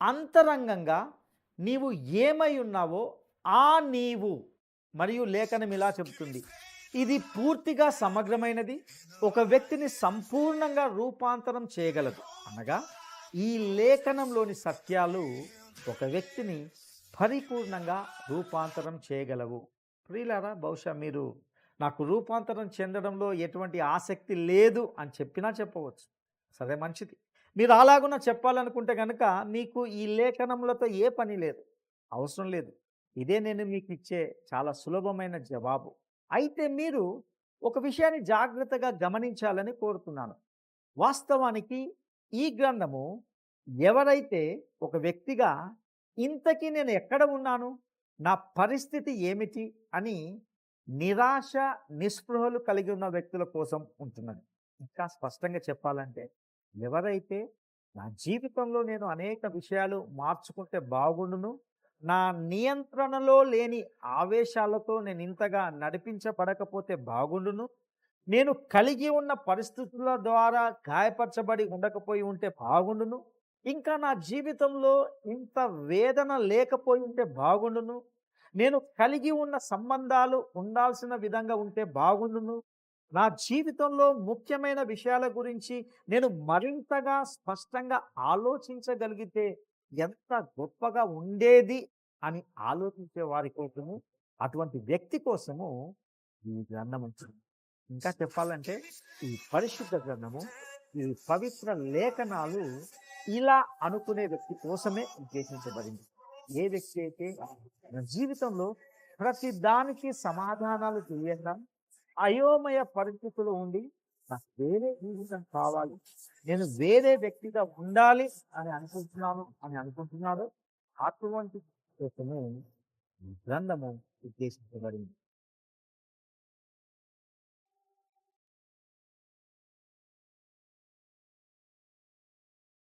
అంతరంగంగా నీవు ఏమై ఉన్నావో ఆ నీవు మరియు లేఖనం ఇలా చెబుతుంది. ఇది పూర్తిగా సమగ్రమైనది. ఒక వ్యక్తిని సంపూర్ణంగా రూపాంతరం చేయగలదు. అనగా ఈ లేఖనంలోని సత్యాలు ఒక వ్యక్తిని పరిపూర్ణంగా రూపాంతరం చేయగలవు. ప్రియులారా, బహుశా మీరు నాకు రూపాంతరం చెందడంలో ఎటువంటి ఆసక్తి లేదు అని చెప్పినా చెప్పవచ్చు. సరే, మంచిది. మీరు అలాగున చెప్పాలనుకుంటే గనక మీకు ఈ లేఖనములతో ఏ పని లేదు, అవసరం లేదు. ఇదే నేను మీకు ఇచ్చే చాలా సులభమైన జవాబు. అయితే మీరు ఒక విషయాన్ని జాగ్రత్తగా గమనించాలని కోరుతున్నాను. వాస్తవానికి ఈ గ్రంథము ఎవరైతే ఒక వ్యక్తిగా ఇంతకీ నేను ఎక్కడ ఉన్నాను, నా పరిస్థితి ఏమిటి అని నిరాశ, నిస్పృహలు కలిగి ఉన్న వ్యక్తుల కోసం ఉంటున్నది. ఇంకా స్పష్టంగా చెప్పాలంటే, ఎవరైతే నా జీవితంలో నేను అనేక విషయాలు మార్చుకుంటే బాగుండును, నా నియంత్రణలో లేని ఆవేశాలతో నేను ఇంతగా నడిపించబడకపోతే బాగుండును, నేను కలిగి ఉన్న పరిస్థితుల ద్వారా గాయపరచబడి ఉండకపోయి ఉంటే బాగుండును, ఇంకా నా జీవితంలో ఇంత వేదన లేకపోయి ఉంటే బాగుండును, నేను కలిగి ఉన్న సంబంధాలు ఉండాల్సిన విధంగా ఉంటే బాగుండును, నా జీవితంలో ముఖ్యమైన విషయాల గురించి నేను మరింతగా స్పష్టంగా ఆలోచించగలిగితే ఎంత గొప్పగా ఉండేది అని ఆలోచించే వారి కోసము, అటువంటి వ్యక్తి కోసము ఈ గ్రంథం ఉంటుంది. ఇంకా చెప్పాలంటే ఈ పరిశుద్ధ గ్రంథము, ఈ పవిత్ర లేఖనాలు ఇలా అనుకునే వ్యక్తి కోసమే ఉద్దేశించబడింది. ఏ వ్యక్తి అయితే తన జీవితంలో ప్రతి దానికి సమాధానాలు తెలియక అయోమయ పరిస్థితులు ఉండి నాకు వేరే జీవితం కావాలి, నేను వేరే వ్యక్తిగా ఉండాలి అని అనుకుంటున్నాడు, అటువంటి కోసమే ఈ గ్రంథము ఉద్దేశించబడింది.